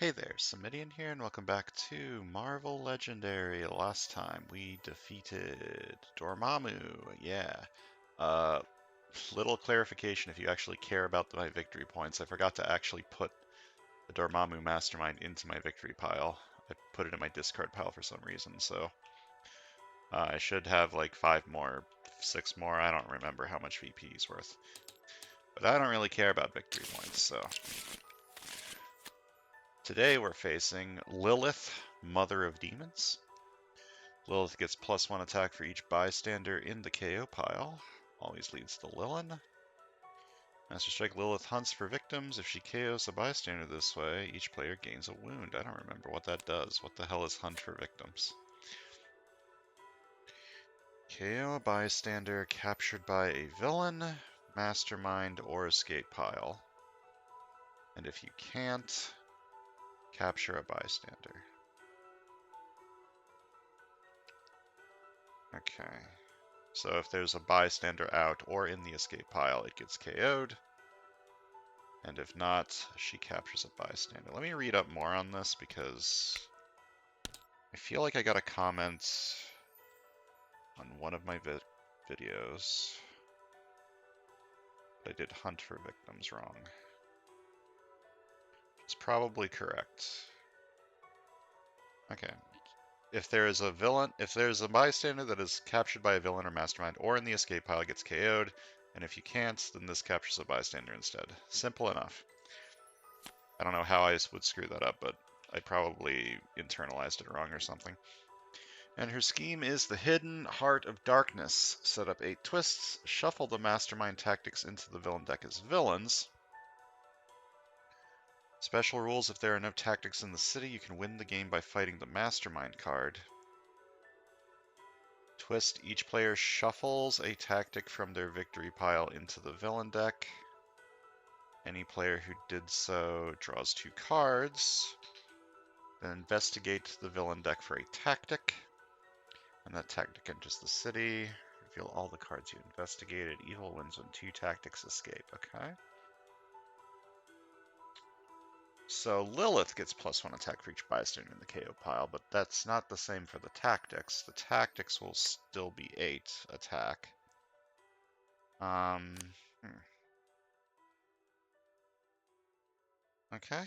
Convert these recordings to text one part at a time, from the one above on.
Hey there, Samitian here, and welcome back to Marvel Legendary. Last time we defeated Dormammu. Yeah. Uh, little clarification if you actually care about my victory points. I forgot to actually put the Dormammu Mastermind into my victory pile. I put it in my discard pile for some reason, so I should have like 5 more, 6 more. I don't remember how much VP is worth. But I don't really care about victory points, so. Today we're facing Lilith, Mother of Demons. Lilith gets +1 attack for each bystander in the KO pile. Always leads to Lilin. Master Strike Lilith hunts for victims. If she KOs a bystander this way, each player gains a wound. I don't remember what that does. What the hell is hunt for victims? KO a bystander captured by a villain, mastermind, or escape pile. And if you can't, capture a bystander. Okay. So if there's a bystander out or in the escape pile, it gets KO'd. And if not, she captures a bystander. Let me read up more on this because I feel like I got a comment on one of my videos that I did hunt for victims wrong. It's probably correct. Okay. If there is a villain, if there's a bystander that is captured by a villain or mastermind or in the escape pile, it gets KO'd. And if you can't, then this captures a bystander instead. Simple enough. I don't know how I would screw that up, but I probably internalized it wrong or something. And her scheme is the Hidden Heart of Darkness. Set up 8 twists, shuffle the mastermind tactics into the villain deck as villains. Special rules: if there are no tactics in the city, you can win the game by fighting the mastermind card. Twist: each player shuffles a tactic from their victory pile into the villain deck. Any player who did so draws 2 cards. Then investigate the villain deck for a tactic. And that tactic enters the city. Reveal all the cards you investigated. Evil wins when 2 tactics escape. Okay. So Lilith gets +1 attack for each bystander in the KO pile, but that's not the same for the tactics. The tactics will still be 8 attack. Okay.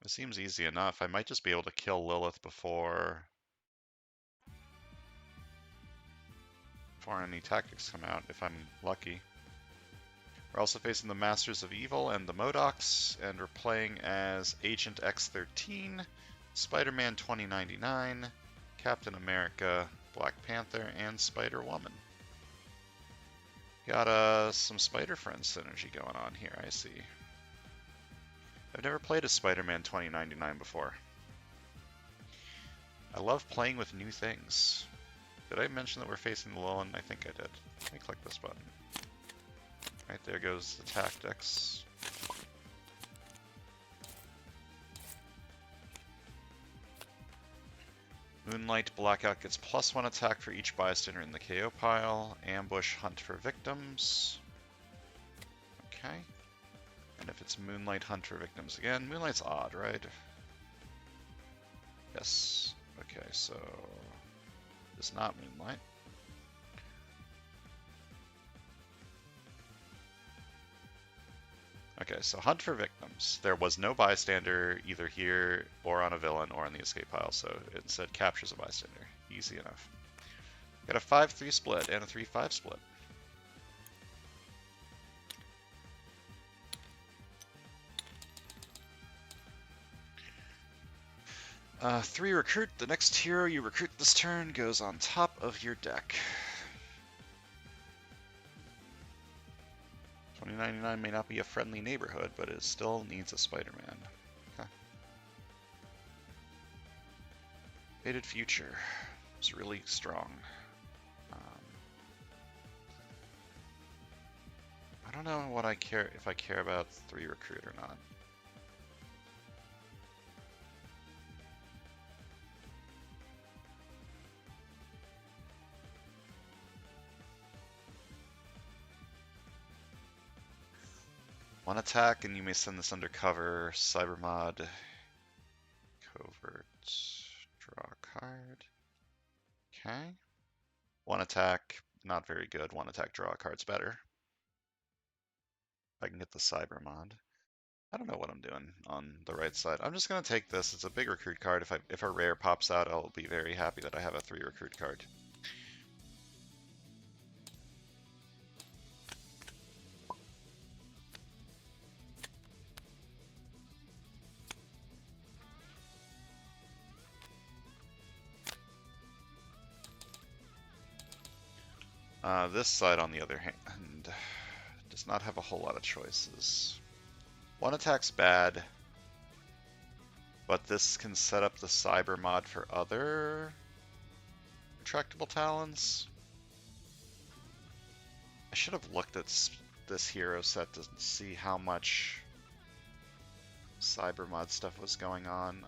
It seems easy enough. I might just be able to kill Lilith before any tactics come out, if I'm lucky. We're also facing the Masters of Evil and the Modocs, and we're playing as Agent X-13, Spider-Man 2099, Captain America, Black Panther, and Spider-Woman. Got some Spider-Friend synergy going on here, I see. I've never played as Spider-Man 2099 before. I love playing with new things. Did I mention that we're facing the Lilith? I think I did. Let me click this button. Right, there goes the tactics. Moonlight Blackout gets +1 attack for each bystander in the KO pile. Ambush Hunt for victims. Okay. And if it's Moonlight Hunt for victims again, Moonlight's odd, right? Yes. Okay, so it's not Moonlight. Okay, so Hunt for victims. There was no bystander either here or on a villain or on the escape pile, so it instead captures a bystander. Easy enough. Got a 5-3 split and a 3-5 split. Three recruit. The next hero you recruit this turn goes on top of your deck. 2099 may not be a friendly neighborhood, but it still needs a Spider-Man. Okay. Faded Future is really strong. I don't know what I care if I care about 3 recruit or not. One attack, and you may send this under cover. Cybermod. Covert. Draw a card. Okay. One attack, not very good. One attack, draw a card's better. If I can get the Cybermod. I don't know what I'm doing on the right side. I'm just going to take this. It's a big recruit card. If a rare pops out, I'll be very happy that I have a 3 recruit card. This side, on the other hand, does not have a whole lot of choices. One attack's bad, but this can set up the Cyber mod for other retractable talons. I should have looked at this hero set to see how much Cyber mod stuff was going on.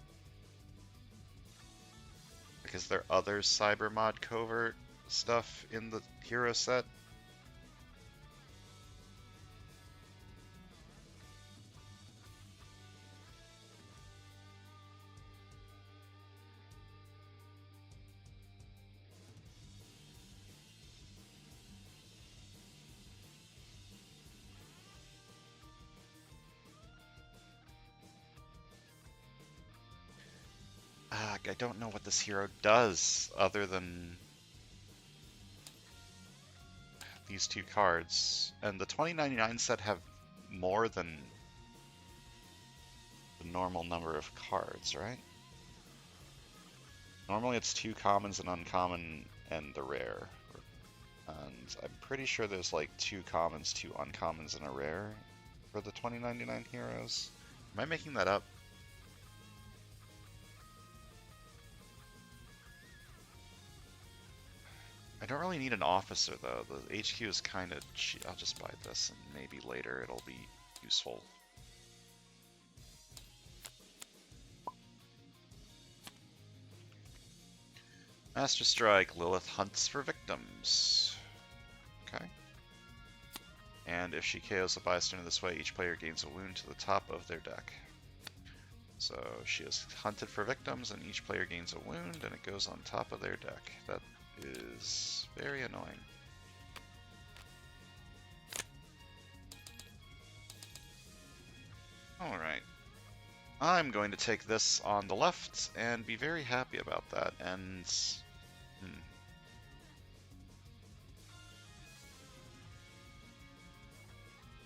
Because there are other Cyber mod covert stuff in the hero set. I don't know what this hero does other than these 2 cards. And the 2099 set have more than the normal number of cards, right? Normally it's 2 commons, an uncommon, and the rare. And I'm pretty sure there's like 2 commons, 2 uncommons, and a rare for the 2099 heroes. Am I making that up? I don't really need an officer though. The HQ is kind of cheap. I'll just buy this and maybe later it'll be useful. Master Strike, Lilith hunts for victims. Okay. And if she KOs a bystander this way, each player gains a wound to the top of their deck. So she has hunted for victims and each player gains a wound and it goes on top of their deck. That is very annoying. Alright. I'm going to take this on the left and be very happy about that. And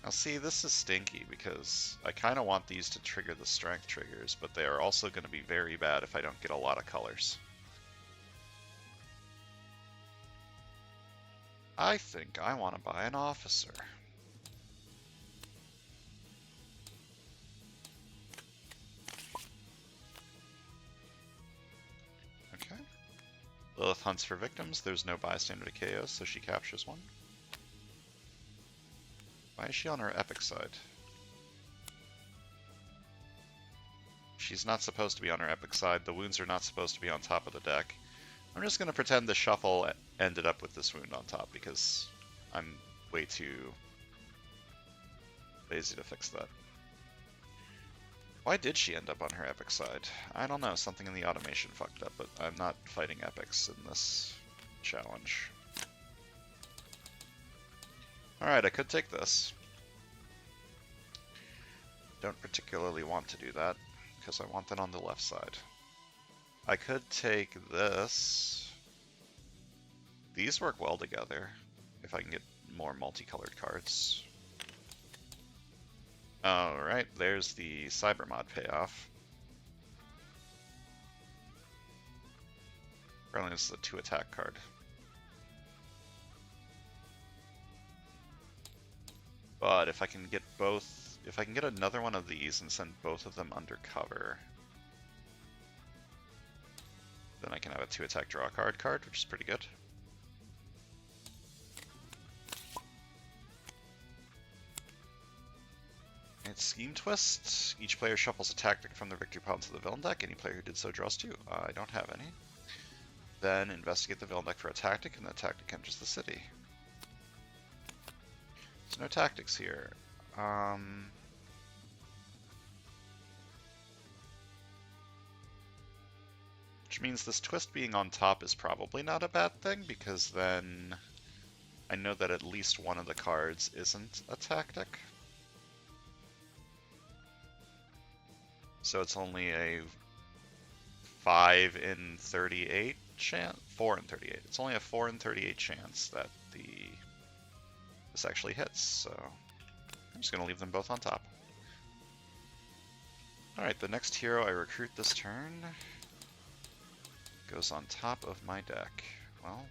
now see, this is stinky because I kind of want these to trigger the strength triggers, but they are also going to be very bad if I don't get a lot of colors. I think I want to buy an officer. Okay. Lilith hunts for victims. There's no bystander to KO, so she captures one. Why is she on her epic side? She's not supposed to be on her epic side. The wounds are not supposed to be on top of the deck. I'm just going to pretend the shuffle ended up with this wound on top because I'm way too lazy to fix that. Why did she end up on her epic side? I don't know, something in the automation fucked up, but I'm not fighting epics in this challenge. Alright, I could take this. Don't particularly want to do that, because I want that on the left side. I could take this. These work well together, if I can get more multicolored cards. Alright, there's the Cybermod payoff. Apparently this is a 2 attack card. But if I can get both, if I can get another one of these and send both of them under cover, then I can have a 2 attack draw card, which is pretty good. And Scheme Twist. Each player shuffles a tactic from the victory pile to the villain deck. Any player who did so draws 2. I don't have any. Then investigate the villain deck for a tactic, and that tactic enters the city. There's no tactics here. Which means this twist being on top is probably not a bad thing, because then I know that at least one of the cards isn't a tactic. So it's only a 5 in 38 chance, 4 in 38. It's only a 4 in 38 chance that this actually hits, so I'm just gonna leave them both on top. Alright, the next hero I recruit this turn goes on top of my deck. Well,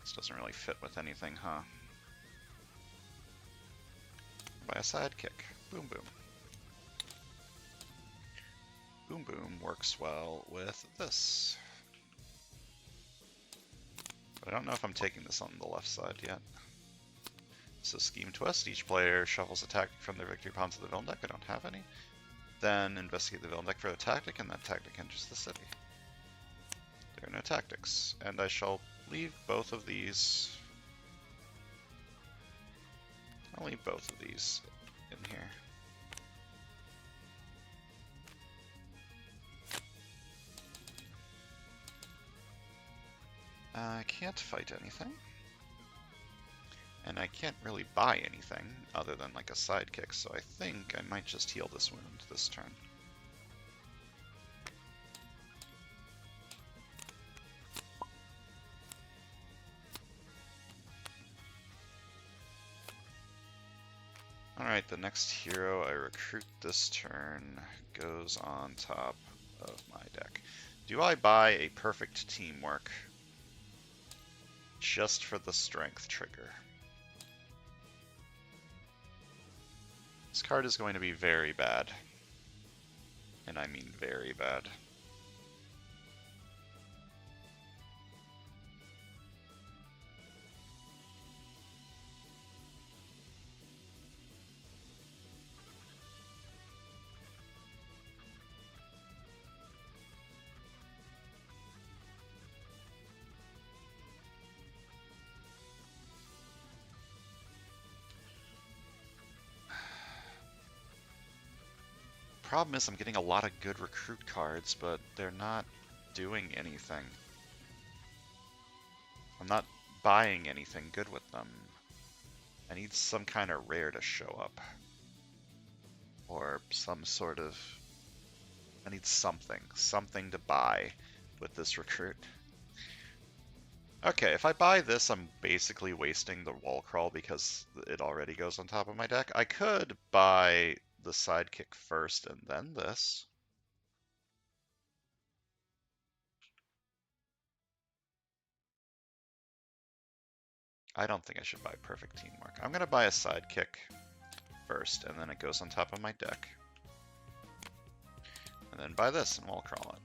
this doesn't really fit with anything, huh? By a sidekick. Boom boom. Boom boom works well with this. But I don't know if I'm taking this on the left side yet. So Scheme Twist, each player shuffles a tactic from their victory pawn to the villain deck. I don't have any. Then investigate the villain deck for a tactic, and that tactic enters the city. There are no tactics, and I shall leave both of these. I'll leave both of these in here. I can't fight anything. And I can't really buy anything other than like a sidekick, so I think I might just heal this wound this turn. Alright, the next hero I recruit this turn goes on top of my deck. Do I buy a perfect teamwork just for the strength trigger? This card is going to be very bad. And I mean very bad. Problem is I'm getting a lot of good recruit cards, but they're not doing anything. I'm not buying anything good with them. I need some kind of rare to show up. Or some sort of... I need something to buy with this recruit. Okay, if I buy this, I'm basically wasting the wall crawl because it already goes on top of my deck. I could buy the sidekick first and then this. I don't think I should buy perfect teamwork. I'm going to buy a sidekick first, and then it goes on top of my deck. And then buy this and wall crawl it.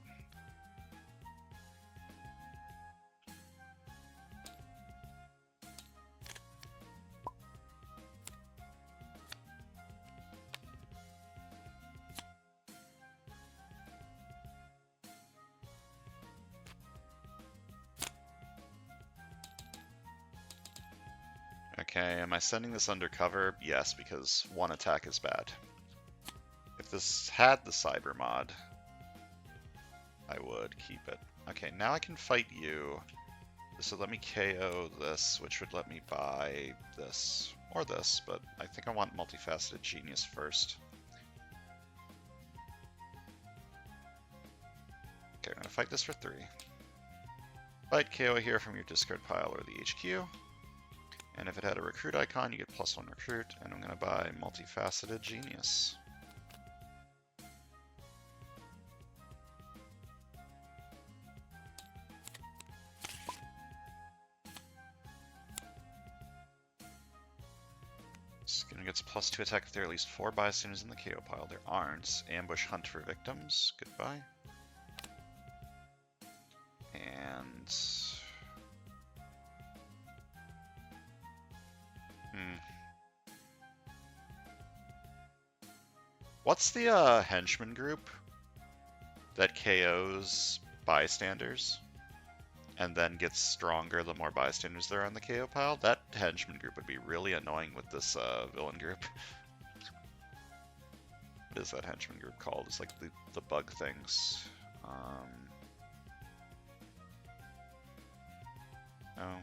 Okay, am I sending this undercover? Yes, because one attack is bad. If this had the cyber mod, I would keep it. Okay, now I can fight you. This would let me KO this, which would let me buy this, or this, but I think I want Multifaceted Genius first. Okay, I'm gonna fight this for 3. Fight KO here from your discard pile or the HQ. And if it had a recruit icon, you get +1 recruit, and I'm going to buy Multifaceted Genius. Skinner gets +2 attack if there are at least 4 bystanders in the KO pile. There aren't. Ambush hunt for victims. Goodbye. And... What's the henchman group that KOs bystanders? and then gets stronger the more bystanders there are on the KO pile. That henchman group would be really annoying with this villain group. What is that henchman group called? It's like the bug things. Oh.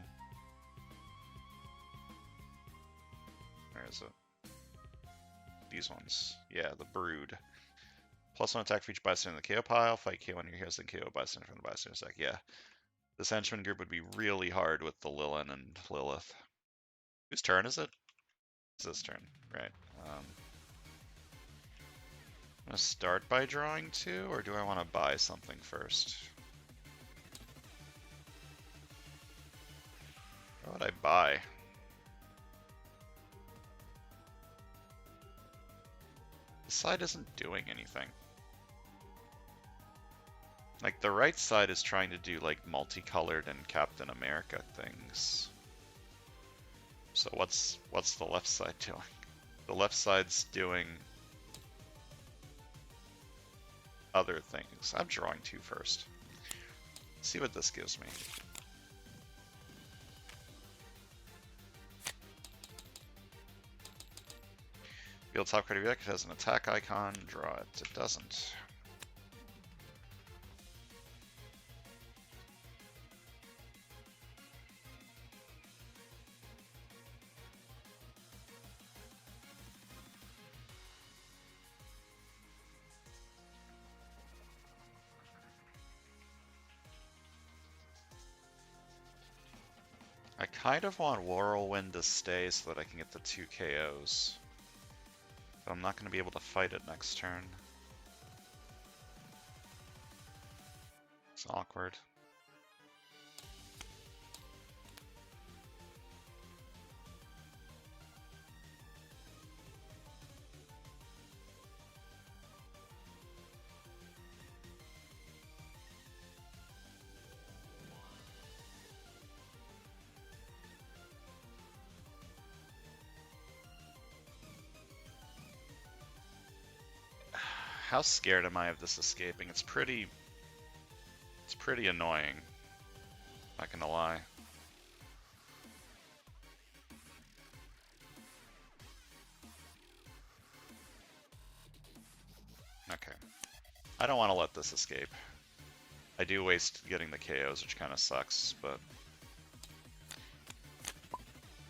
Where is it? These ones. Yeah, the Brood. +1 attack for each bystander in the KO pile. Fight KO on your heroes, then KO bystander from the bystander stack. Yeah. This henchman group would be really hard with the Lilith and Lilith. Whose turn is it? It's this turn, right. I'm going to start by drawing 2, or do I want to buy something first? What would I buy? The side isn't doing anything. Like, the right side is trying to do, like, multicolored and Captain America things. So what's the left side doing? The left side's doing other things. I'm drawing 2 first. Let's see what this gives me. Field top card of your deck, it has an attack icon, draw it. It doesn't. I kind of want Whirlwind to stay so that I can get the 2 KOs. But I'm not going to be able to fight it next turn. It's awkward. How scared am I of this escaping? It's pretty annoying. Not gonna lie. Okay. I don't want to let this escape. I do waste getting the KOs, which kind of sucks, but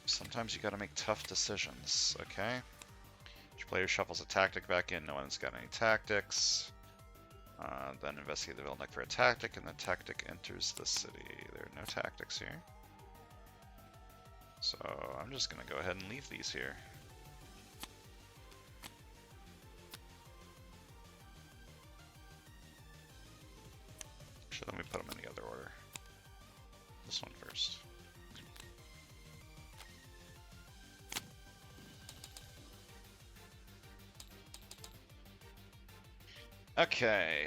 sometimes you gotta make tough decisions, okay? Each player shuffles a tactic back in, no one's got any tactics. Then investigate the villain deck for a tactic, and the tactic enters the city. There are no tactics here. So I'm just gonna go ahead and leave these here. Actually, let me put them in the other order. This one first. Okay.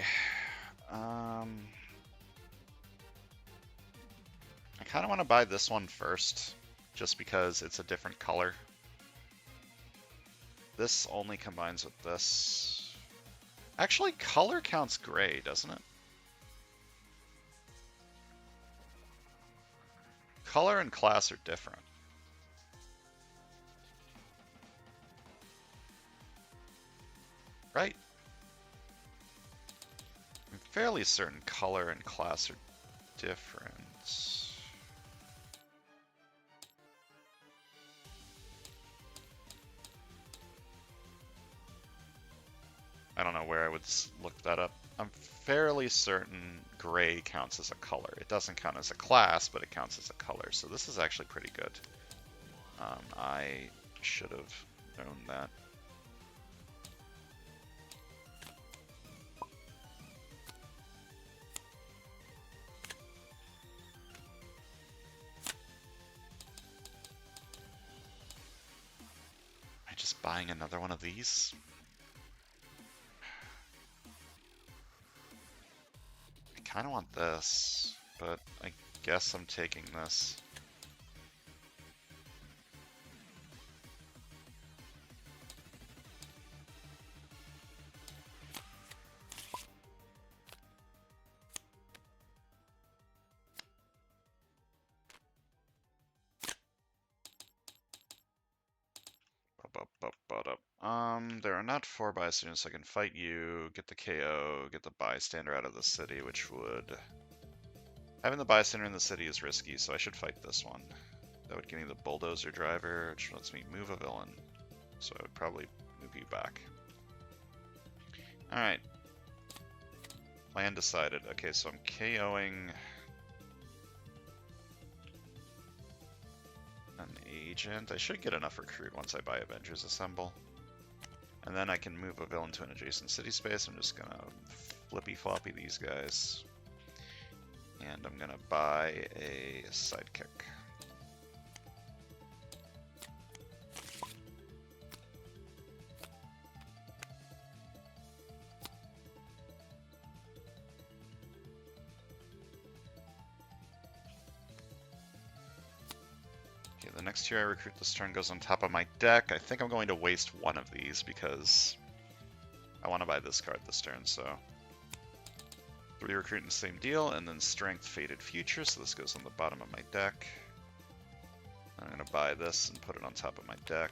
I kind of want to buy this one first, just because it's a different color. This only combines with this. Actually, color counts gray, doesn't it? Color and class are different. Right? I'm fairly certain color and class are different. I don't know where I would look that up. I'm fairly certain gray counts as a color. It doesn't count as a class, but it counts as a color. So this is actually pretty good. I should have known that. Am I just buying another one of these? I kind of want this, but I guess I'm taking this. not 4 bystanders, so I can fight you, get the KO, get the bystander out of the city, which would... Having the bystander in the city is risky, so I should fight this one. That would give me the bulldozer driver, which lets me move a villain. So I would probably move you back. Alright. Plan decided. Okay, so I'm KOing an agent. I should get enough recruit once I buy Avengers Assemble. And then I can move a villain to an adjacent city space. I'm just gonna flippy-floppy these guys. And I'm gonna buy a sidekick. Okay, the next tier I recruit this turn goes on top of my deck. I think I'm going to waste one of these because I want to buy this card this turn, so 3 recruit in the same deal, and then Strength Faded Future, so this goes on the bottom of my deck. I'm going to buy this and put it on top of my deck.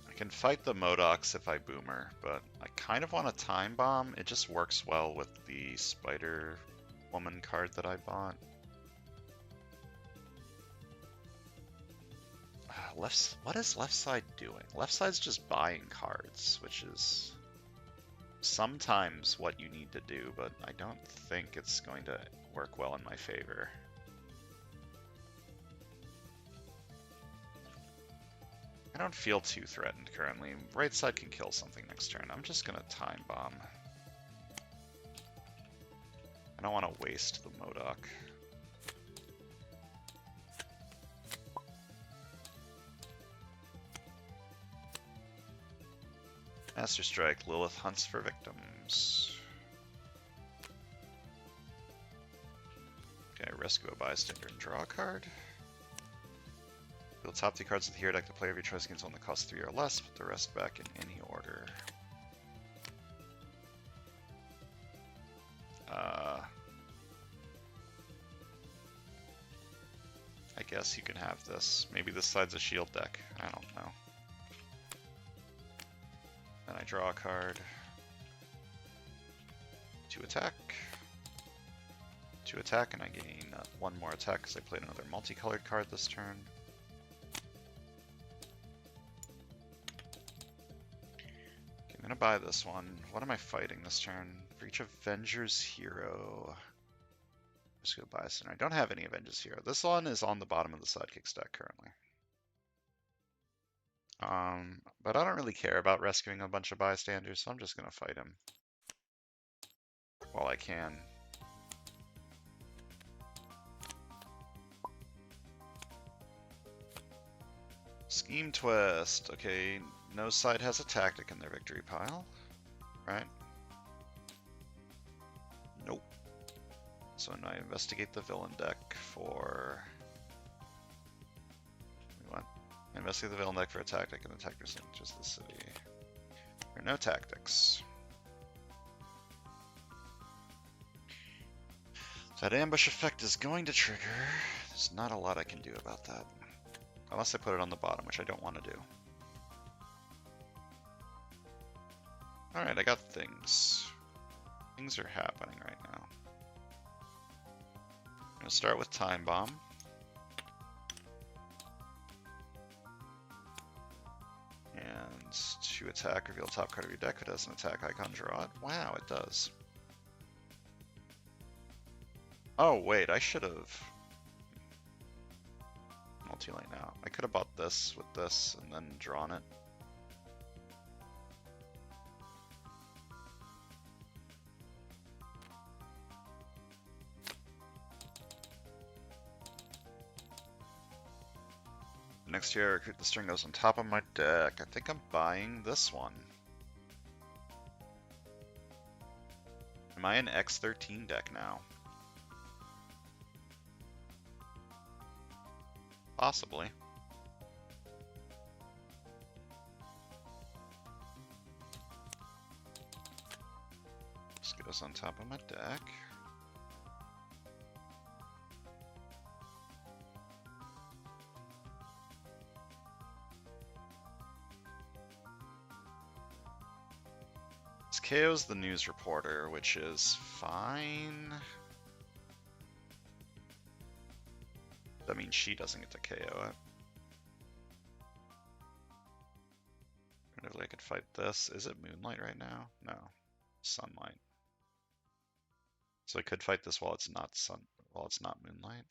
I can fight the Modocs if I Boomer, but I kind of want a Time Bomb. It just works well with the Spider Woman card that I bought. What is left side doing? Left side's just buying cards, which is sometimes what you need to do, but I don't think it's going to work well in my favor. I don't feel too threatened currently. Right side can kill something next turn. I'm just gonna Time Bomb. I don't want to waste the Modoc. Master Strike, Lilith hunts for victims. Okay, rescue a bystander and draw a card. Build top 2 cards of the hero deck. The player of your choice gains on the cost 3 or less. Put the rest back in any order. I guess you can have this. Maybe this side's a shield deck. I don't know. Then I draw a card. 2 attack. 2 attack, and I gain 1 more attack because I played another multicolored card this turn. I'm gonna buy this one. What am I fighting this turn? For each Avengers Hero. Just go buy a I don't have any Avengers Hero. This one is on the bottom of the sidekick stack currently. But I don't really care about rescuing a bunch of bystanders, so I'm just gonna fight him while I can. Scheme Twist. Okay, no side has a tactic in their victory pile, right? Nope. So now I investigate the villain deck for... Investigate the villain deck for a tactic, and the tactic is just the city. There are no tactics. That ambush effect is going to trigger. There's not a lot I can do about that. Unless I put it on the bottom, which I don't want to do. Alright, I got things. Things are happening right now. I'm going to start with Time Bomb. And to attack, reveal top card of your deck. If it has an attack icon, draw it. Wow, it does. Oh, wait, I should have... Well, too late now. I could have bought this with this and then drawn it. next year, recruit the string goes on top of my deck. I think I'm buying this one. Am I an X13 deck now? Possibly. This goes on top of my deck. This KO's the news reporter, which is fine. That means she doesn't get to KO it. Alternatively, I could fight this. Is it Moonlight right now? No. Sunlight. So I could fight this while it's not Moonlight.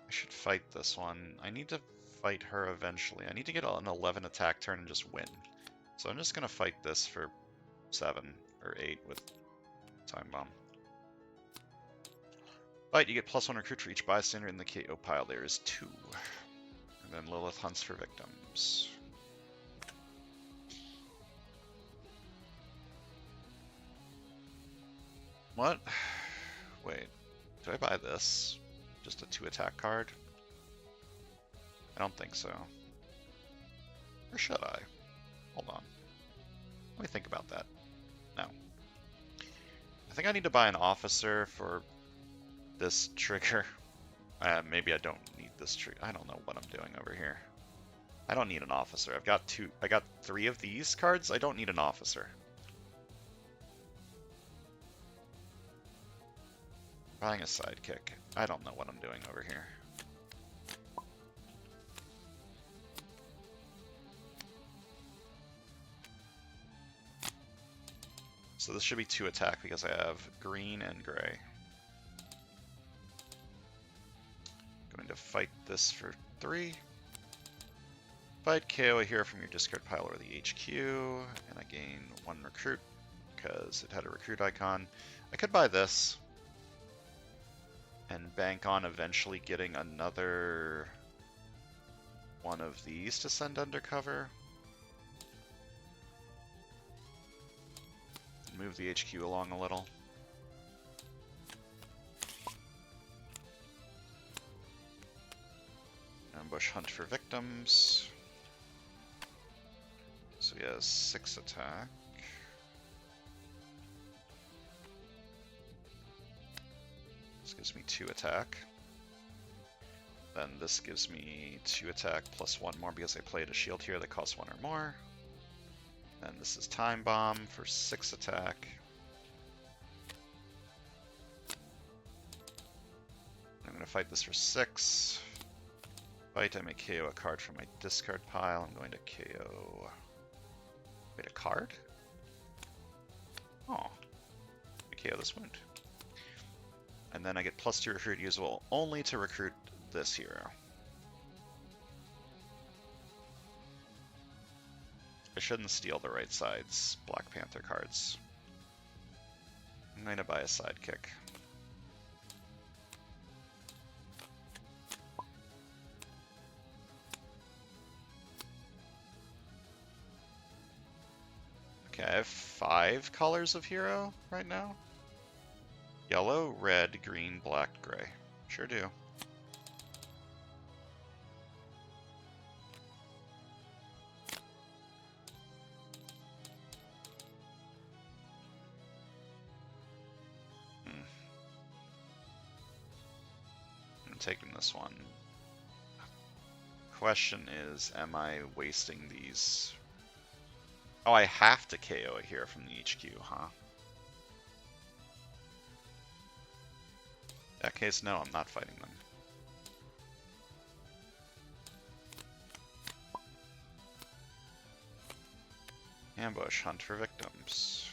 I should fight this one. I need to fight her eventually. I need to get an 11 attack turn and just win. So I'm just gonna fight this for 7 or 8 with Time Bomb. Fight, you get +1 recruit for each bystander in the KO pile. There is 2. And then Lilith hunts for victims. What? Wait, do I buy this? Just a 2 attack card? I don't think so. Or should I? Hold on. Let me think about that. No. I think I need to buy an officer for this trigger. Maybe I don't need this trigger. I don't know what I'm doing over here. I don't need an officer. I got 3 of these cards. I don't need an officer. Buying a sidekick. I don't know what I'm doing over here. So this should be 2 attack because I have green and gray. Going to fight this for 3. Fight KO a hero from your discard pile or the HQ, and I gain 1 recruit because it had a recruit icon. I could buy this and bank on eventually getting another one of these to send undercover. Move the HQ along a little. Ambush hunt for victims. So he has 6 attack. This gives me 2 attack. Then this gives me 2 attack plus 1 more because I played a shield here that costs 1 or more. And this is Time Bomb for 6 attack. I'm going to fight this for 6. Fight, I may KO a card from my discard pile. I'm going to KO... Wait, a card? Oh. I KO this wound. And then I get +2 recruit usable only to recruit this hero. I shouldn't steal the right side's Black Panther cards. I'm going to buy a sidekick. Okay, I have 5 colors of hero right now. Yellow, red, green, black, gray. Sure do. I'm taking this one. Question is, am I wasting these? Oh, I have to KO it here from the HQ, huh? In that case, no, I'm not fighting them. Ambush, hunt for victims.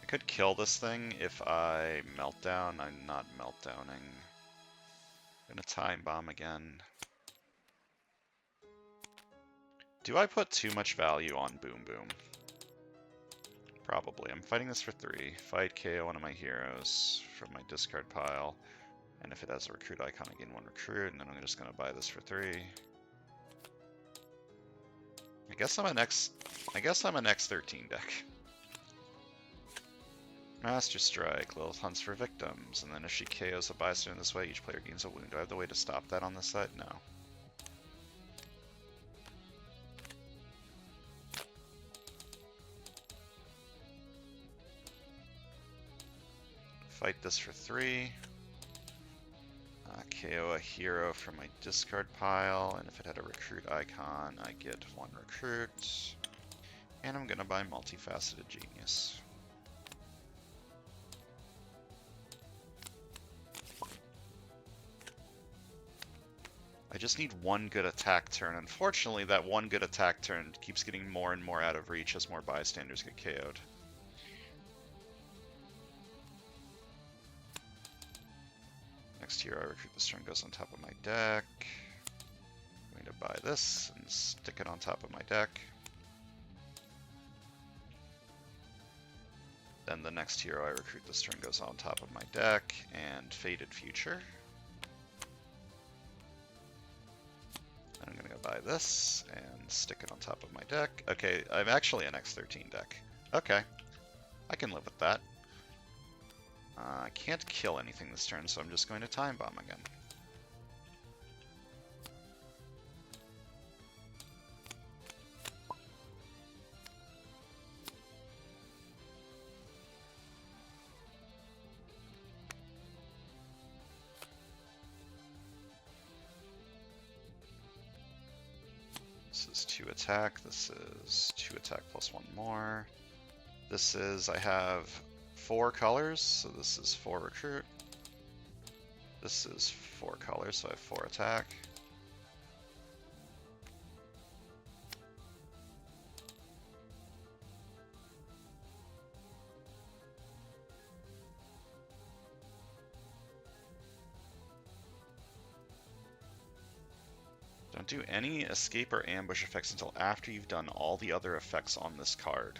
I could kill this thing if I meltdown. I'm not meltdowning. Gonna Time Bomb again. Do I put too much value on Boom Boom? Probably. I'm fighting this for 3. Fight KO one of my heroes from my discard pile. And if it has a recruit icon, I gain 1 recruit, and then I'm just going to buy this for 3. I guess I'm an X13 deck. Master Strike, Lilith hunts for victims, and then if she KOs a bystander this way, each player gains a wound. Do I have the way to stop that on this side? No. Fight this for 3. KO a hero from my discard pile, and if it had a recruit icon, I get 1 recruit. And I'm gonna buy Multifaceted Genius. I just need 1 good attack turn. Unfortunately, that 1 good attack turn keeps getting more and more out of reach as more bystanders get KO'd. Next hero I recruit this turn goes on top of my deck. I'm going to buy this and stick it on top of my deck. Then the next hero I recruit this turn goes on top of my deck, and Faded Future. And I'm going to go buy this and stick it on top of my deck. Okay, I'm actually an X13 deck. Okay, I can live with that. I can't kill anything this turn, so I'm just going to Time Bomb again. This is 2 attack, this is 2 attack plus 1 more. This is, I have 4 colors, so this is 4 recruit. This is 4 colors, so I have 4 attack. Don't do any escape or ambush effects until after you've done all the other effects on this card.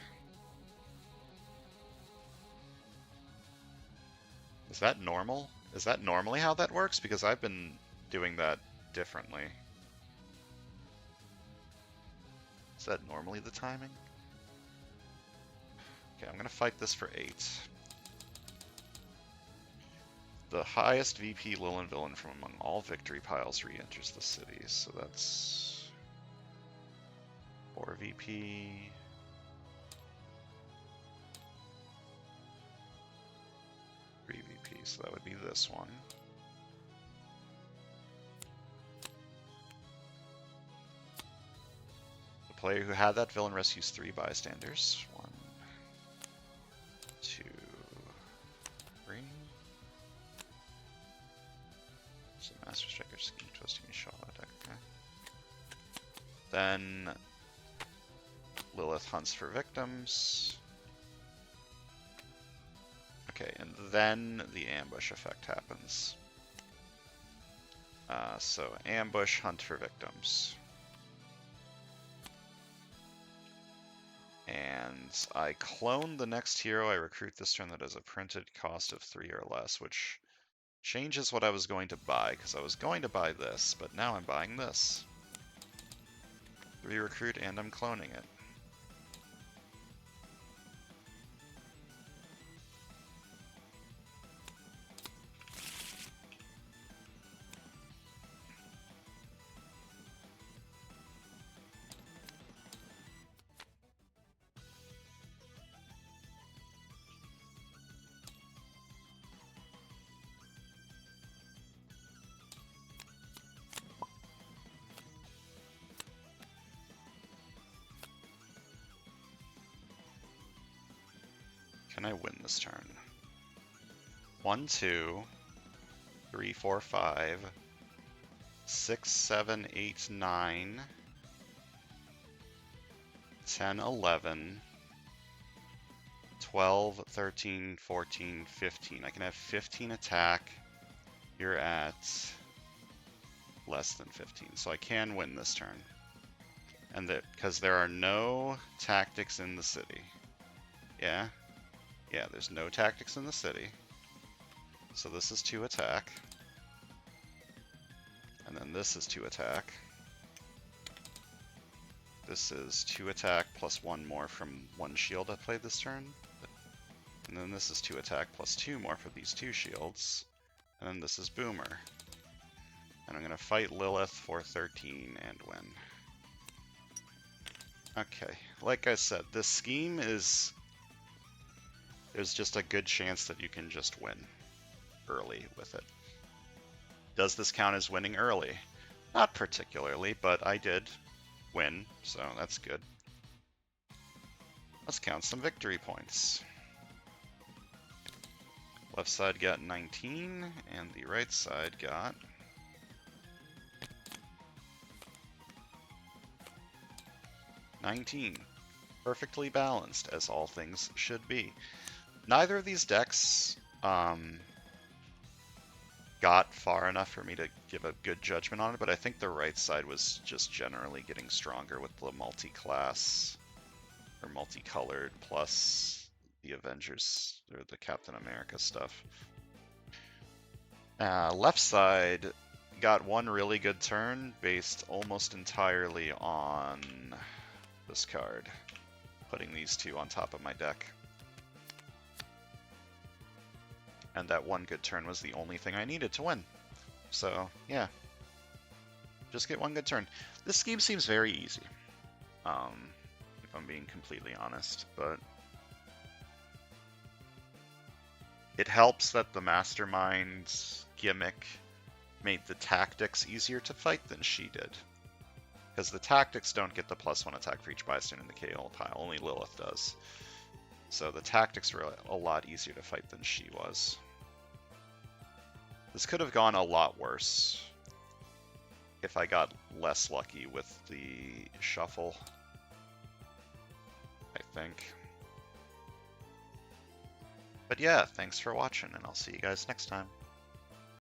Is that normal? Is that normally how that works? Because I've been doing that differently. Is that normally the timing? Okay, I'm gonna fight this for 8. The highest VP Lilith villain from among all victory piles re-enters the city, so that's 4 VP. So that would be this one. The player who had that villain rescues 3 bystanders. 1, 2, 3. So Master Striker, Scheme, Twisting, Shaw attack. Okay. Then Lilith hunts for victims. Okay, and then the ambush effect happens. So ambush, hunt for victims. And I clone the next hero I recruit this turn that has a printed cost of 3 or less, which changes what I was going to buy, because I was going to buy this, but now I'm buying this. 3 recruit, and I'm cloning it. Can I win this turn? 1, 2, 3, 4, 5, 6, 7, 8, 9, 10, 11, 12, 13, 14, 15. I can have 15 attack. You're at less than 15, so I can win this turn. And that because there are no tactics in the city. Yeah. Yeah, there's no tactics in the city. So this is 2 attack. And then this is 2 attack. This is 2 attack plus 1 more from 1 shield I played this turn. And then this is 2 attack plus 2 more for these 2 shields. And then this is Boomer. And I'm going to fight Lilith for 13 and win. Okay, like I said, this scheme is... There's just a good chance that you can just win early with it. Does this count as winning early? Not particularly, but I did win, so that's good. Let's count some victory points. Left side got 19, and the right side got 19. Perfectly balanced, as all things should be. Neither of these decks got far enough for me to give a good judgment on it, but I think the right side was just generally getting stronger with the multi-class or multicolored plus the Avengers or the Captain America stuff. Left side got one really good turn based almost entirely on this card, putting these 2 on top of my deck. And that one good turn was the only thing I needed to win. So, yeah. Just get one good turn. This scheme seems very easy, if I'm being completely honest, but it helps that the Mastermind gimmick made the tactics easier to fight than she did. Because the tactics don't get the +1 attack for each bystander in the KO pile, only Lilith does. So the tactics were a lot easier to fight than she was. This could have gone a lot worse if I got less lucky with the shuffle, I think. But yeah, thanks for watching, and I'll see you guys next time.